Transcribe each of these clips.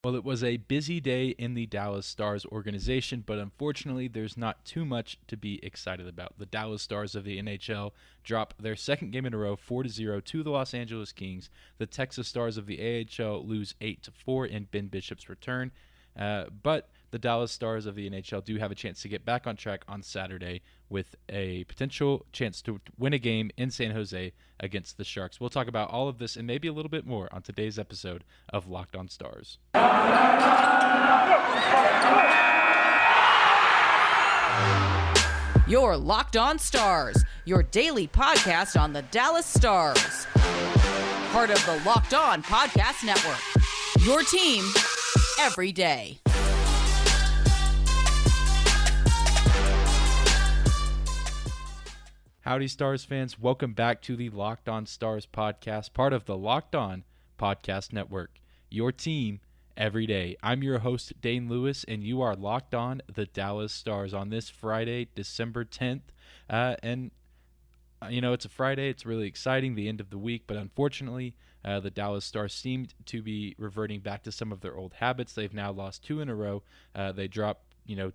Well, it was a busy day in the Dallas Stars organization, but unfortunately, there's not too much to be excited about. The Dallas Stars of the NHL drop their second game in a row, 4-0 to the Los Angeles Kings. The Texas Stars of the AHL lose 8-4 in Ben Bishop's return. But the Dallas Stars of the NHL do have a chance to get back on track on Saturday with a potential chance to win a game in San Jose against the Sharks. We'll talk about all of this and maybe a little bit more on today's episode of Locked On Stars. Your Locked On Stars, your daily podcast on the Dallas Stars. Part of the Locked On Podcast Network. Your team every day. Howdy, Stars fans. Welcome back to the Locked On Stars podcast, part of the Locked On Podcast Network. Your team every day. I'm your host, Dane Lewis, and you are locked on the Dallas Stars on this Friday, December 10th. It's a Friday. It's really exciting, the end of the week, but unfortunately, the Dallas Stars seemed to be reverting back to some of their old habits. They've now lost two in a row. They dropped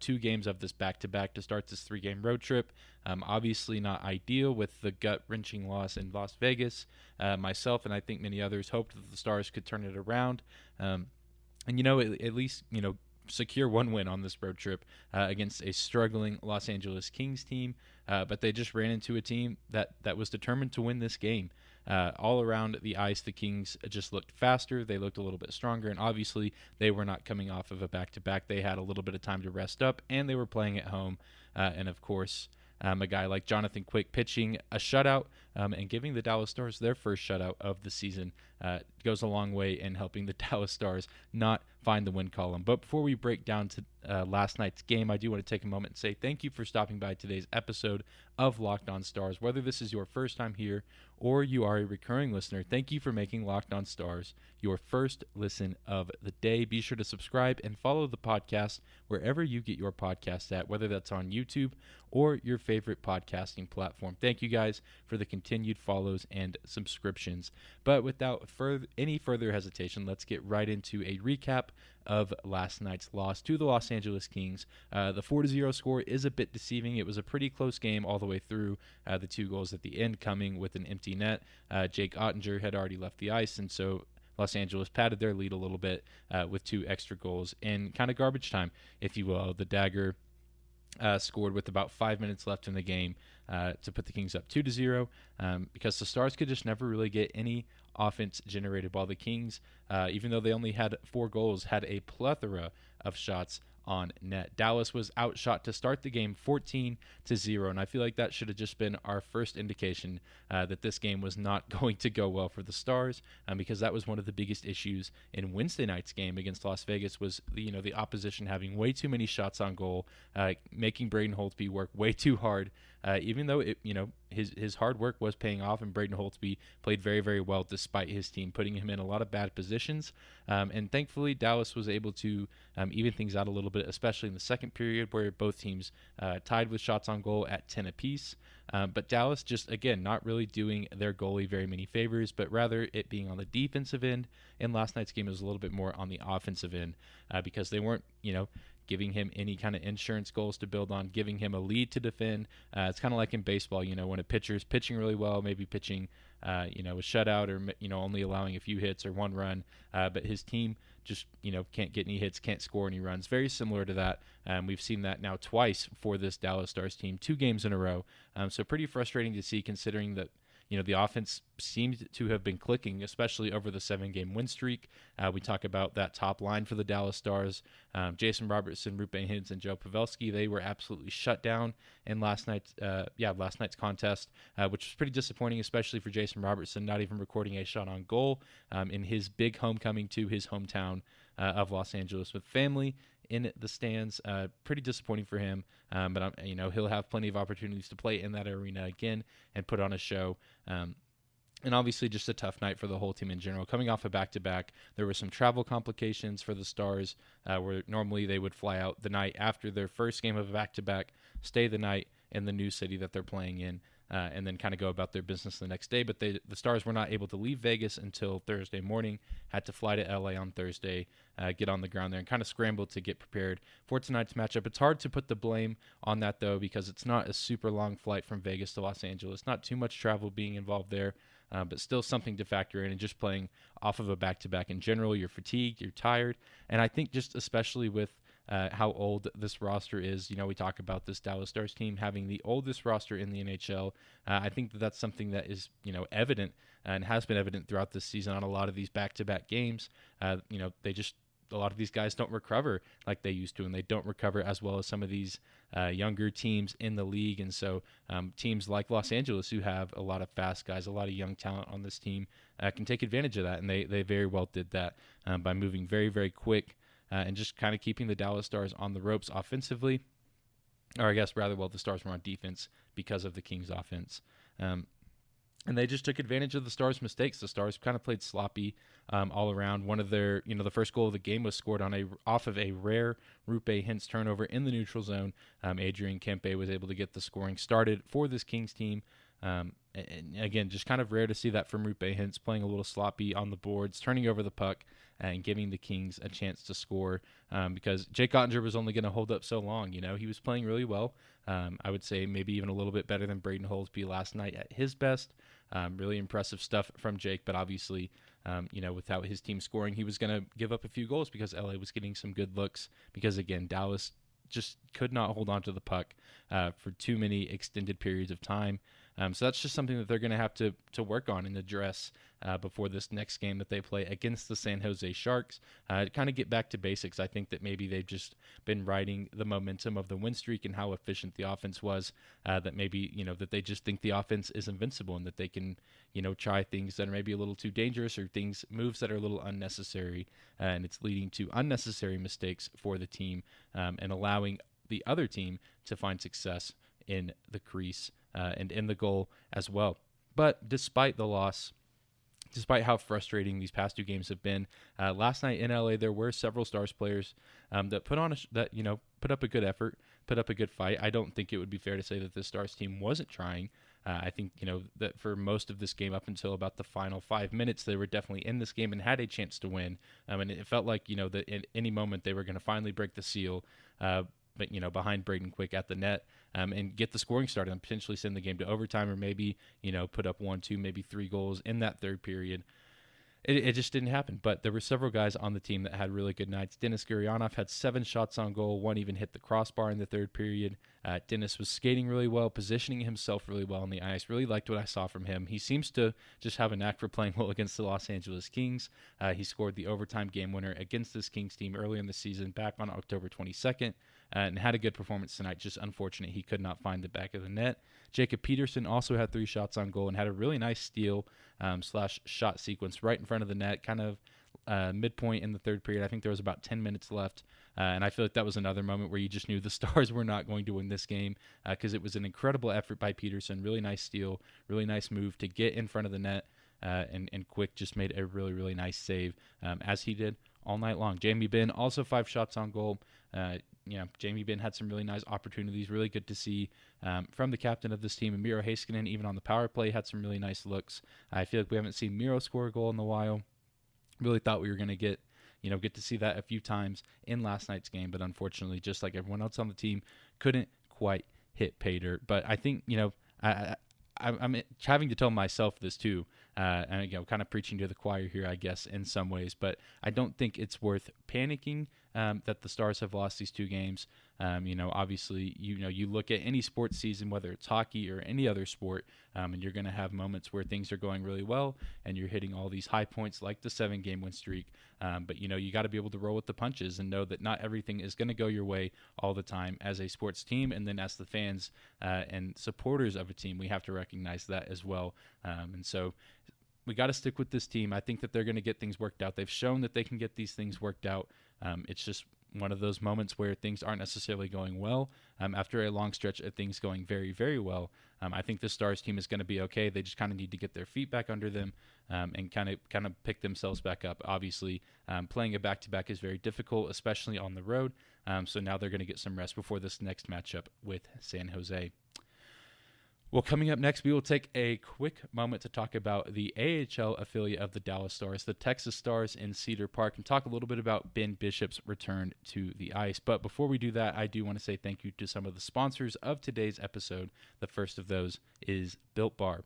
2 games of this back-to-back to start this 3-game road trip. Obviously not ideal with the gut-wrenching loss in Las Vegas. Myself and I think many others hoped that the Stars could turn it around. At least secure one win on this road trip against a struggling Los Angeles Kings team. But they just ran into a team that was determined to win this game. All around the ice, the Kings just looked faster. They looked a little bit stronger, and obviously they were not coming off of a back-to-back. They had a little bit of time to rest up, and they were playing at home. And, of course, a guy like Jonathan Quick pitching a shutout and giving the Dallas Stars their first shutout of the season goes a long way in helping the Dallas Stars not find the win column. But before we break down to last night's game, I do want to take a moment and say thank you for stopping by today's episode of Locked On Stars. Whether this is your first time here or you are a recurring listener, thank you for making Locked On Stars your first listen of the day. Be sure to subscribe and follow the podcast wherever you get your podcasts at, whether that's on YouTube or your favorite podcasting platform. Thank you guys for the continued follows and subscriptions. But without any further hesitation, let's get right into a recap of last night's loss to the Los Angeles Kings. The 4-0 score is a bit deceiving. It was a pretty close game all the way through, the 2 goals at the end coming with an empty net. Jake Ottinger had already left the ice, and so Los Angeles padded their lead a little bit with 2 extra goals in kind of garbage time, if you will. The Dagger scored with about 5 minutes left in the game to put the Kings up 2-0 because the Stars could just never really get any offense generated, while the Kings, even though they only had 4 goals, had a plethora of shots on net. Dallas was outshot to start the game 14-0, and I feel like that should have just been our first indication that this game was not going to go well for the Stars, because that was one of the biggest issues in Wednesday night's game against Las Vegas was the opposition having way too many shots on goal, making Braden Holtby work way too hard, even though his hard work was paying off, and Braden Holtby played very, very well despite his team putting him in a lot of bad positions. And thankfully, Dallas was able to even things out a little bit, especially in the second period where both teams tied with shots on goal at 10 apiece. But Dallas just, again, not really doing their goalie very many favors, but rather it being on the defensive end. And last night's game was a little bit more on the offensive end because they weren't, giving him any kind of insurance goals to build on, giving him a lead to defend. It's kind of like in baseball, when a pitcher's pitching really well, maybe pitching, a shutout or, only allowing a few hits or 1 run, but his team just, can't get any hits, can't score any runs. Very similar to that. We've seen that now twice for this Dallas Stars team, 2 games in a row. So pretty frustrating to see considering that, the offense seemed to have been clicking, especially over the 7-game win streak. We talk about that top line for the Dallas Stars. Jason Robertson, Roope Hintz, and Joe Pavelski, they were absolutely shut down in last night's contest, which was pretty disappointing, especially for Jason Robertson, not even recording a shot on goal in his big homecoming to his hometown of Los Angeles with family in the stands. Pretty disappointing for him, but he'll have plenty of opportunities to play in that arena again and put on a show. And obviously just a tough night for the whole team in general. Coming off a back-to-back, there were some travel complications for the Stars where normally they would fly out the night after their first game of a back-to-back, stay the night in the new city that they're playing in. and then kind of go about their business the next day. But the Stars were not able to leave Vegas until Thursday morning, had to fly to LA on Thursday, get on the ground there, and kind of scramble to get prepared for tonight's matchup. It's hard to put the blame on that, though, because it's not a super long flight from Vegas to Los Angeles. Not too much travel being involved there, but still something to factor in. And just playing off of a back-to-back in general, you're fatigued, you're tired. And I think just especially with how old this roster is. We talk about this Dallas Stars team having the oldest roster in the NHL. I think that's something that is, evident and has been evident throughout this season on a lot of these back-to-back games. A lot of these guys don't recover like they used to, and they don't recover as well as some of these younger teams in the league. And so teams like Los Angeles, who have a lot of fast guys, a lot of young talent on this team, can take advantage of that. And they very well did that by moving very, very quick and just kind of keeping the Dallas Stars on the ropes offensively. Or I guess rather, the Stars were on defense because of the Kings offense. And they just took advantage of the Stars' mistakes. The Stars kind of played sloppy all around. One of their, the first goal of the game was scored off of a rare Roope Hintz turnover in the neutral zone. Adrian Kempe was able to get the scoring started for this Kings team. And again, just kind of rare to see that from Roope Hintz, playing a little sloppy on the boards, turning over the puck, and giving the Kings a chance to score because Jake Ottinger was only going to hold up so long. He was playing really well. I would say maybe even a little bit better than Braden Holtby last night at his best. Really impressive stuff from Jake, but obviously, without his team scoring, he was going to give up a few goals because LA was getting some good looks because, again, Dallas just could not hold on to the puck for too many extended periods of time. So that's just something that they're going to have to work on and address before this next game that they play against the San Jose Sharks. To kind of get back to basics, I think that maybe they've just been riding the momentum of the win streak and how efficient the offense was, that maybe, that they just think the offense is invincible and that they can, try things that are maybe a little too dangerous or moves that are a little unnecessary, and it's leading to unnecessary mistakes for the team and allowing the other team to find success in the crease and in the goal as well. But despite the loss, despite how frustrating these past two games have been, last night in LA there were several Stars players that put up a good effort, put up a good fight. I don't think it would be fair to say that the Stars team wasn't trying. I think that for most of this game up until about the final 5 minutes, they were definitely in this game and had a chance to win. And it felt like that at any moment they were going to finally break the seal. But behind Braden Quick at the net and get the scoring started and potentially send the game to overtime or maybe, put up 1, 2, maybe 3 goals in that third period. It just didn't happen. But there were several guys on the team that had really good nights. Denis Kurianov had 7 shots on goal. 1 even hit the crossbar in the third period. Denis was skating really well, positioning himself really well on the ice. Really liked what I saw from him. He seems to just have a knack for playing well against the Los Angeles Kings. He scored the overtime game winner against this Kings team early in the season back on October 22nd and had a good performance tonight. Just unfortunate he could not find the back of the net. Jacob Peterson also had 3 shots on goal and had a really nice steal / shot sequence right in front of the net, kind of midpoint in the third period. I think there was about 10 minutes left. And I feel like that was another moment where you just knew the Stars were not going to win this game because it was an incredible effort by Peterson. Really nice steal, really nice move to get in front of the net. And Quick just made a really, really nice save as he did all night long. Jamie Benn also 5 shots on goal. Jamie Benn had some really nice opportunities. Really good to see from the captain of this team, Miro Heiskanen, even on the power play, had some really nice looks. I feel like we haven't seen Miro score a goal in a while. Really thought we were going to get to see that a few times in last night's game, but unfortunately, just like everyone else on the team, couldn't quite hit pay dirt. But I think, I'm having to tell myself this too, and kind of preaching to the choir here, I guess, in some ways. But I don't think it's worth panicking that the Stars have lost these 2 games. Obviously, you look at any sports season, whether it's hockey or any other sport, and you're going to have moments where things are going really well and you're hitting all these high points like the 7-game win streak. But you got to be able to roll with the punches and know that not everything is going to go your way all the time as a sports team. And then as the fans and supporters of a team, we have to recognize that as well. And so we got to stick with this team. I think that they're going to get things worked out. They've shown that they can get these things worked out. It's just one of those moments where things aren't necessarily going well. After a long stretch of things going very, very well, I think the Stars team is going to be okay. They just kind of need to get their feet back under them and kind of pick themselves back up. Obviously, playing a back-to-back is very difficult, especially on the road. So now they're going to get some rest before this next matchup with San Jose. Well, coming up next, we will take a quick moment to talk about the AHL affiliate of the Dallas Stars, the Texas Stars in Cedar Park, and talk a little bit about Ben Bishop's return to the ice. But before we do that, I do want to say thank you to some of the sponsors of today's episode. The first of those is Built Bar.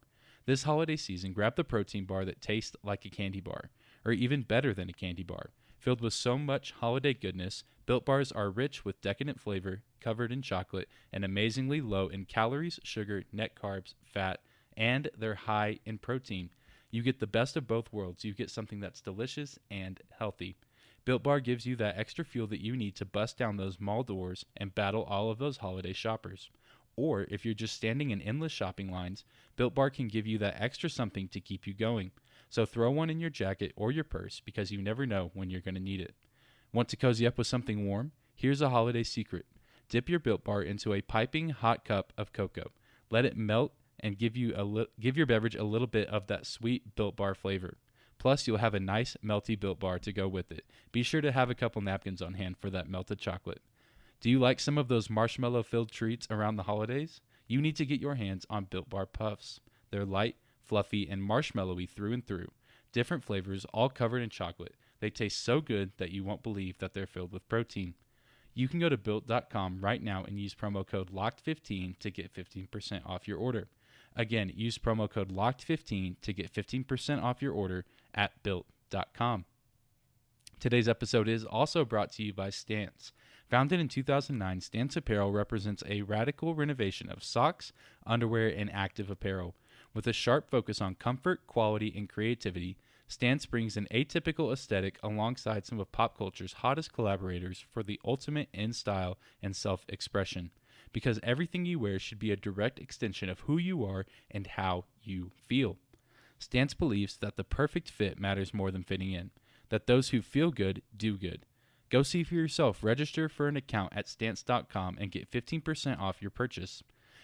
This holiday season, grab the protein bar that tastes like a candy bar, or even better than a candy bar. Filled with so much holiday goodness, Built Bars are rich with decadent flavor, covered in chocolate, and amazingly low in calories, sugar, net carbs, fat, and they're high in protein. You get the best of both worlds. You get something that's delicious and healthy. Built Bar gives you that extra fuel that you need to bust down those mall doors and battle all of those holiday shoppers. Or if you're just standing in endless shopping lines, Built Bar can give you that extra something to keep you going. So throw one in your jacket or your purse because you never know when you're going to need it. Want to cozy up with something warm? Here's a holiday secret. Dip your Built Bar into a piping hot cup of cocoa. Let it melt and give your beverage a little bit of that sweet Built Bar flavor. Plus, you'll have a nice melty Built Bar to go with it. Be sure to have a couple napkins on hand for that melted chocolate. Do you like some of those marshmallow-filled treats around the holidays? You need to get your hands on Built Bar Puffs. They're light, fluffy, and marshmallowy through and through. Different flavors, all covered in chocolate. They taste so good that you won't believe that they're filled with protein. You can go to Built.com right now and use promo code LOCKED15 to get 15% off your order. Again, use promo code LOCKED15 to get 15% off your order at Built.com. Today's episode is also brought to you by Stance. Founded in 2009, Stance Apparel represents a radical renovation of socks, underwear, and active apparel. With a sharp focus on comfort, quality, and creativity, Stance brings an atypical aesthetic alongside some of pop culture's hottest collaborators for the ultimate in style and self-expression. Because everything you wear should be a direct extension of who you are and how you feel. Stance believes that the perfect fit matters more than fitting in, that those who feel good do good. Go see for yourself. Register for an account at stance.com and get 15% off your purchase.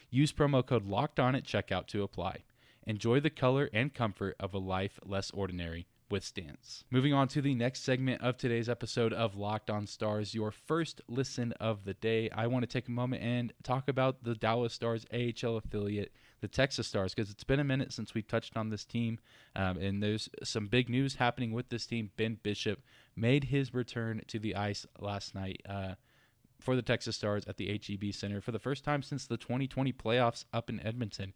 Use promo code LOCKEDON at checkout to apply. Enjoy the color and comfort of a life less ordinary with Stance. Moving on to the next segment of today's episode of Locked On Stars, your first listen of the day. I want to take a moment and talk about the Dallas Stars AHL affiliate, the Texas Stars, because it's been a minute since we touched on this team, and there's some big news happening with this team. Ben Bishop made his return to the ice last night for the Texas Stars at the HEB Center for the first time since the 2020 playoffs up in Edmonton,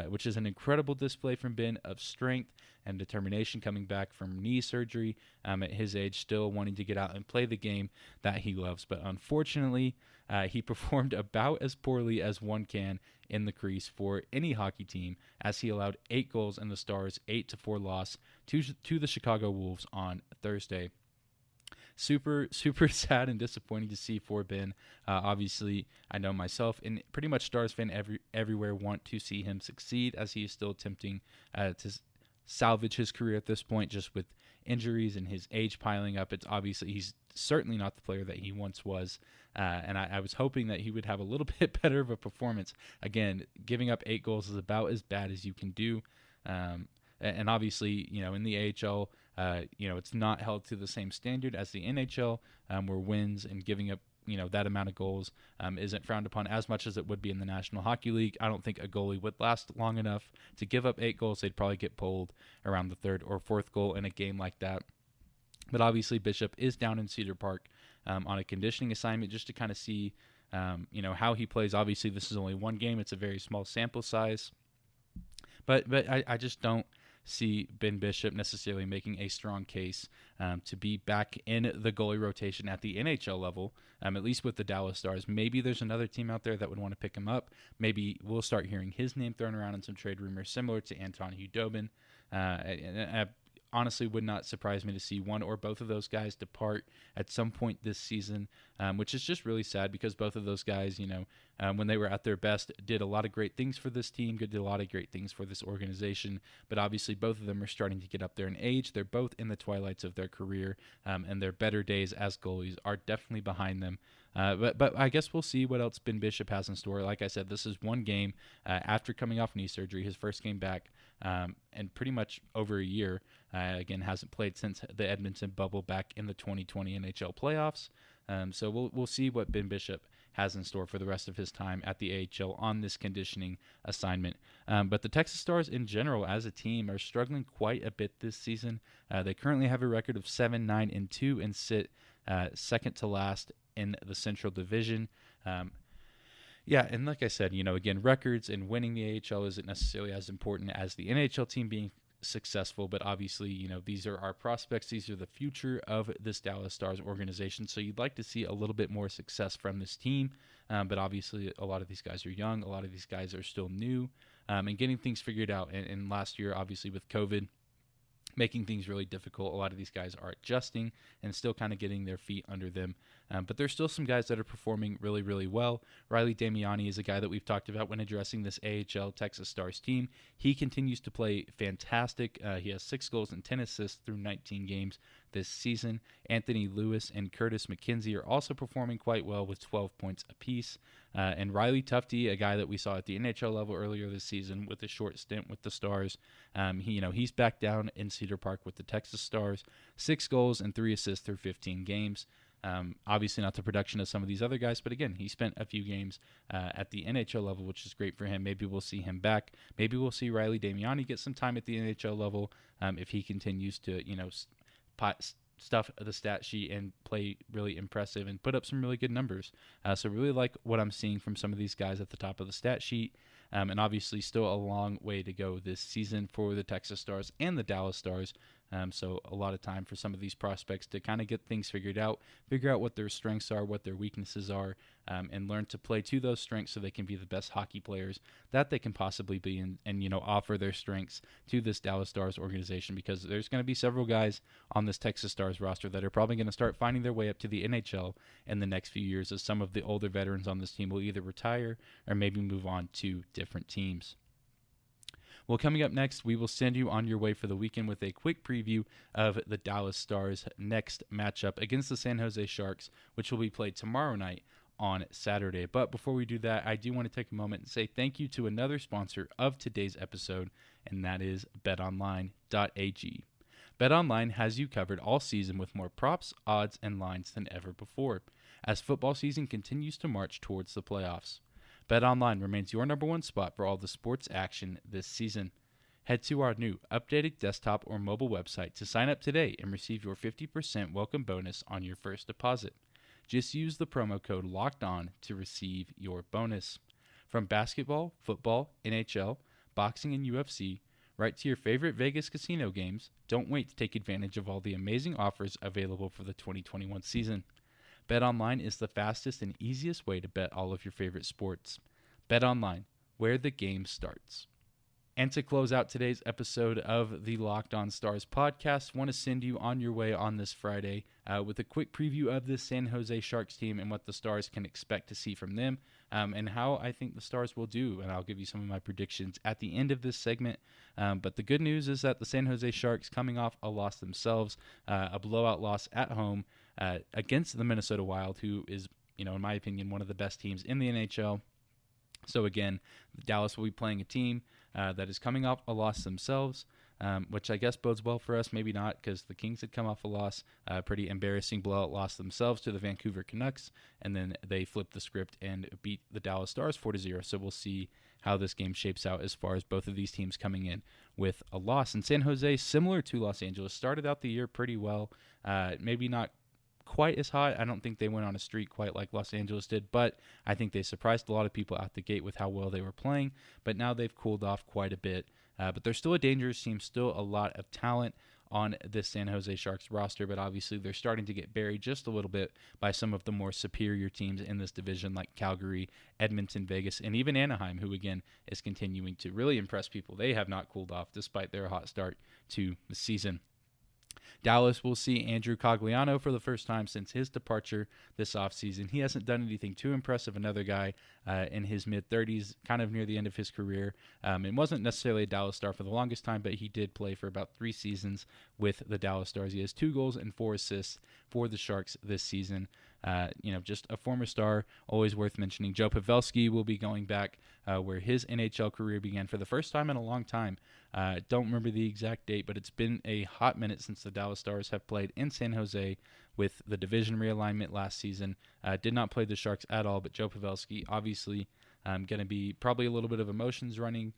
which is an incredible display from Ben of strength and determination coming back from knee surgery at his age, still wanting to get out and play the game that he loves. But unfortunately, he performed about as poorly as one can in the crease for any hockey team, as he allowed 8 goals in the Stars' 8-4 loss to the Chicago Wolves on Thursday. Super sad and disappointing to see for Ben. Obviously, I know myself and pretty much Stars fan everywhere want to see him succeed, as he is still attempting to salvage his career at this point, just with injuries and his age piling up. It's obviously he's certainly not the player that he once was, and I was hoping that he would have a little bit better of a performance. Again, giving up 8 goals is about as bad as you can do. And obviously, in the AHL, it's not held to the same standard as the NHL, where wins and giving up, that amount of goals isn't frowned upon as much as it would be in the National Hockey League. I don't think a goalie would last long enough to give up 8 goals. They'd probably get pulled around the 3rd or 4th goal in a game like that. But obviously, Bishop is down in Cedar Park on a conditioning assignment just to kind of see, how he plays. Obviously, this is only one game. It's a very small sample size. But I just don't see Ben Bishop necessarily making a strong case to be back in the goalie rotation at the NHL level, at least with the Dallas Stars. Maybe there's another team out there that would want to pick him up. Maybe we'll start hearing his name thrown around in some trade rumors, similar to Anton Hudobin. And honestly would not surprise me to see one or both of those guys depart at some point this season, which is just really sad because both of those guys, when they were at their best, did a lot of great things for this team, did a lot of great things for this organization. But obviously both of them are starting to get up there in age. They're both in the twilights of their career, and their better days as goalies are definitely behind them. But I guess we'll see what else Ben Bishop has in store. Like I said, this is one game after coming off knee surgery, his first game back, and pretty much over a year. Again, hasn't played since the Edmonton bubble back in the 2020 NHL playoffs. So we'll see what Ben Bishop has in store for the rest of his time at the AHL on this conditioning assignment. But the Texas Stars in general as a team are struggling quite a bit this season. They currently have a record of 7-9-2 and sit second to last in the Central Division. Yeah, and like I said, again, records and winning the AHL isn't necessarily as important as the NHL team being successful, but obviously, these are our prospects. These are the future of this Dallas Stars organization. So you'd like to see a little bit more success from this team, but obviously a lot of these guys are young. A lot of these guys are still new and getting things figured out. And last year, obviously with COVID, making things really difficult. A lot of these guys are adjusting and still kind of getting their feet under them. But there's still some guys that are performing really, really well. Riley Damiani is a guy that we've talked about when addressing this AHL Texas Stars team. He continues to play fantastic. He has 6 goals and 10 assists through 19 games this season. Anthony Lewis and Curtis McKenzie are also performing quite well with 12 points apiece. And Riley Tufte, a guy that we saw at the NHL level earlier this season with a short stint with the Stars, he's back down in Cedar Park with the Texas Stars, 6 goals and 3 assists through 15 games. Obviously not the production of some of these other guys, but again, he spent a few games at the NHL level, which is great for him. Maybe we'll see him back. Maybe we'll see Riley Damiani get some time at the NHL level if he continues to, stuff the stat sheet and play really impressive and put up some really good numbers. So really like what I'm seeing from some of these guys at the top of the stat sheet. And obviously still a long way to go this season for the Texas Stars and the Dallas Stars. So a lot of time for some of these prospects to kind of get things figured out, figure out what their strengths are, what their weaknesses are, and learn to play to those strengths so they can be the best hockey players that they can possibly be and offer their strengths to this Dallas Stars organization, because there's going to be several guys on this Texas Stars roster that are probably going to start finding their way up to the NHL in the next few years, as some of the older veterans on this team will either retire or maybe move on to different teams. Well, coming up next, we will send you on your way for the weekend with a quick preview of the Dallas Stars' next matchup against the San Jose Sharks, which will be played tomorrow night on Saturday. But before we do that, I do want to take a moment and say thank you to another sponsor of today's episode, and that is BetOnline.ag. BetOnline has you covered all season with more props, odds, and lines than ever before, as football season continues to march towards the playoffs. BetOnline remains your number one spot for all the sports action this season. Head to our new updated desktop or mobile website to sign up today and receive your 50% welcome bonus on your first deposit. Just use the promo code LOCKEDON to receive your bonus. From basketball, football, NHL, boxing, and UFC, right to your favorite Vegas casino games, don't wait to take advantage of all the amazing offers available for the 2021 season. BetOnline is the fastest and easiest way to bet all of your favorite sports. BetOnline, where the game starts. And to close out today's episode of the Locked On Stars podcast, want to send you on your way on this Friday with a quick preview of this San Jose Sharks team and what the Stars can expect to see from them and how I think the Stars will do. And I'll give you some of my predictions at the end of this segment. But the good news is that the San Jose Sharks, coming off a loss themselves, a blowout loss at home against the Minnesota Wild, who is, in my opinion, one of the best teams in the NHL. So again, Dallas will be playing a team that is coming off a loss themselves, which I guess bodes well for us. Maybe not, because the Kings had come off a loss, pretty embarrassing blowout loss themselves to the Vancouver Canucks, and then they flipped the script and beat the Dallas Stars 4-0. So we'll see how this game shapes out as far as both of these teams coming in with a loss. And San Jose, similar to Los Angeles, started out the year pretty well, maybe not quite as hot. I don't think they went on a streak quite like Los Angeles did, but I think they surprised a lot of people out the gate with how well they were playing. But now they've cooled off quite a bit. But they're still a dangerous team, still a lot of talent on this San Jose Sharks roster, but obviously they're starting to get buried just a little bit by some of the more superior teams in this division like Calgary, Edmonton, Vegas, and even Anaheim, who again is continuing to really impress people. They have not cooled off despite their hot start to the season. Dallas will see Andrew Cagliano for the first time since his departure this offseason. He hasn't done anything too impressive. Another guy in his mid-30s, kind of near the end of his career. It wasn't necessarily a Dallas Star for the longest time, but he did play for about 3 seasons with the Dallas Stars. He has 2 goals and 4 assists for the Sharks this season. just a former star, always worth mentioning. Joe Pavelski will be going back where his NHL career began for the first time in a long time. Don't remember the exact date, but it's been a hot minute since the Dallas Stars have played in San Jose with the division realignment last season. Did not play the Sharks at all, but Joe Pavelski obviously going to be probably a little bit of emotions running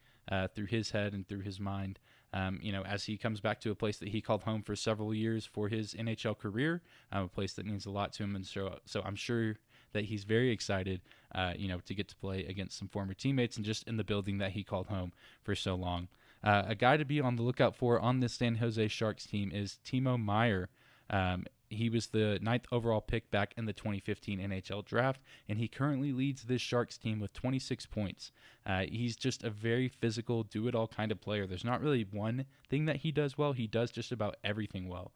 through his head and through his mind. As he comes back to a place that he called home for several years for his NHL career, a place that means a lot to him. And so I'm sure that he's very excited, to get to play against some former teammates and just in the building that he called home for so long. A guy to be on the lookout for on this San Jose Sharks team is Timo Meyer. He was the 9th overall pick back in the 2015 NHL draft, and he currently leads this Sharks team with 26 points. He's just a very physical, do-it-all kind of player. There's not really one thing that he does well. He does just about everything well.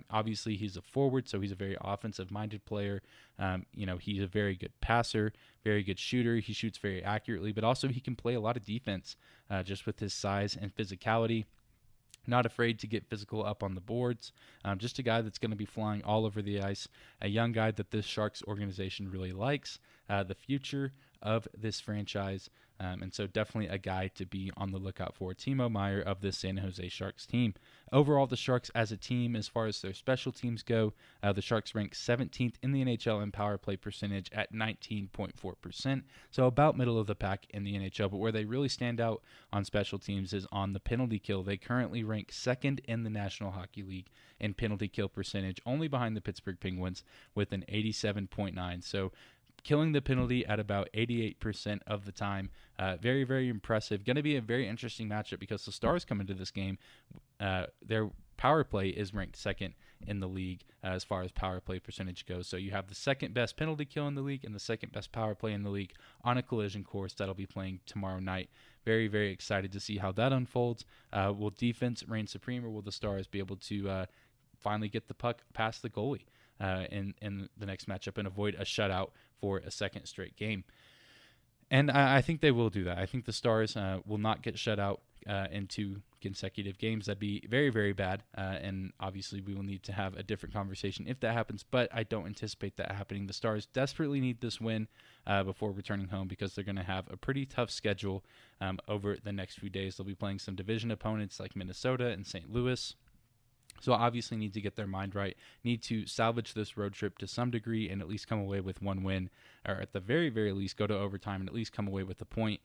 Obviously, he's a forward, so he's a very offensive-minded player. He's a very good passer, very good shooter. He shoots very accurately, but also he can play a lot of defense just with his size and physicality. Not afraid to get physical up on the boards. Just a guy that's going to be flying all over the ice. A young guy that this Sharks organization really likes. The future of this franchise. And so definitely a guy to be on the lookout for. Timo Meyer of this San Jose Sharks team. Overall, the Sharks as a team, as far as their special teams go, the Sharks rank 17th in the NHL in power play percentage at 19.4%. So about middle of the pack in the NHL. But where they really stand out on special teams is on the penalty kill. They currently rank 2nd in the National Hockey League in penalty kill percentage, only behind the Pittsburgh Penguins with an 87.9. So killing the penalty at about 88% of the time. Very, very impressive. Going to be a very interesting matchup because the Stars come into this game. Their power play is ranked 2nd in the league as far as power play percentage goes. So you have the 2nd best penalty kill in the league and the 2nd best power play in the league on a collision course that'll be playing tomorrow night. Very, very excited to see how that unfolds. Will defense reign supreme, or will the Stars be able to finally get the puck past the goalie in the next matchup and avoid a shutout for a second straight game? And I think they will do that. I think the Stars will not get shut out in 2 consecutive games. That'd be very, very bad. And obviously we will need to have a different conversation if that happens, but I don't anticipate that happening. The Stars desperately need this win before returning home because they're going to have a pretty tough schedule over the next few days. They'll be playing some division opponents like Minnesota and St. Louis. So obviously need to get their mind right, need to salvage this road trip to some degree and at least come away with 1 win, or at the very, very least go to overtime and at least come away with a point,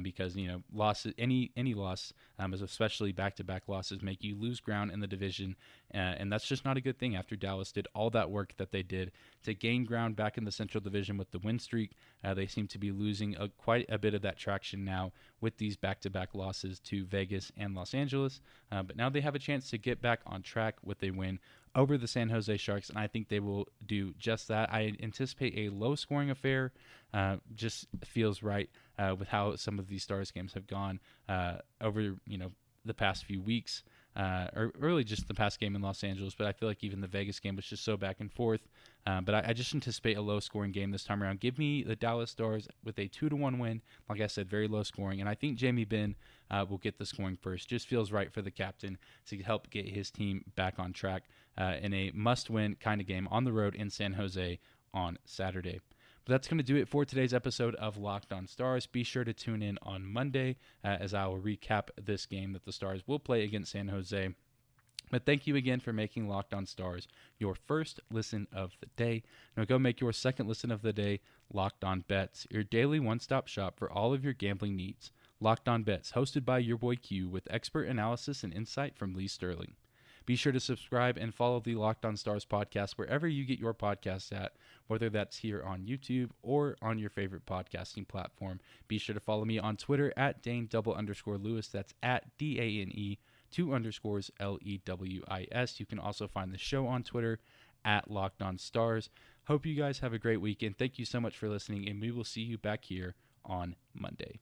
because, losses, any loss, especially back-to-back losses, make you lose ground in the division, and that's just not a good thing after Dallas did all that work that they did to gain ground back in the Central Division with the win streak. They seem to be losing quite a bit of that traction now with these back-to-back losses to Vegas and Los Angeles, but now they have a chance to get back on track with a win over the San Jose Sharks, and I think they will do just that. I anticipate a low-scoring affair. Just feels right with how some of these Stars games have gone over the past few weeks, or really just the past game in Los Angeles. But I feel like even the Vegas game was just so back and forth. But I just anticipate a low-scoring game this time around. Give me the Dallas Stars with a 2-1 win. Like I said, very low scoring, and I think Jamie Benn will get the scoring first. Just feels right for the captain to help get his team back on track in a must-win kind of game on the road in San Jose on Saturday. But that's going to do it for today's episode of Locked On Stars. Be sure to tune in on Monday as I will recap this game that the Stars will play against San Jose. But thank you again for making Locked On Stars your first listen of the day. Now go make your second listen of the day Locked On Bets, your daily one-stop shop for all of your gambling needs. Locked On Bets, hosted by your boy Q, with expert analysis and insight from Lee Sterling. Be sure to subscribe and follow the Locked On Stars podcast wherever you get your podcasts at, whether that's here on YouTube or on your favorite podcasting platform. Be sure to follow me on Twitter at Dane_Lewis. That's at DANE 2_Lewis. You can also find the show on Twitter at Locked On Stars. Hope you guys have a great weekend. Thank you so much for listening, and we will see you back here on Monday.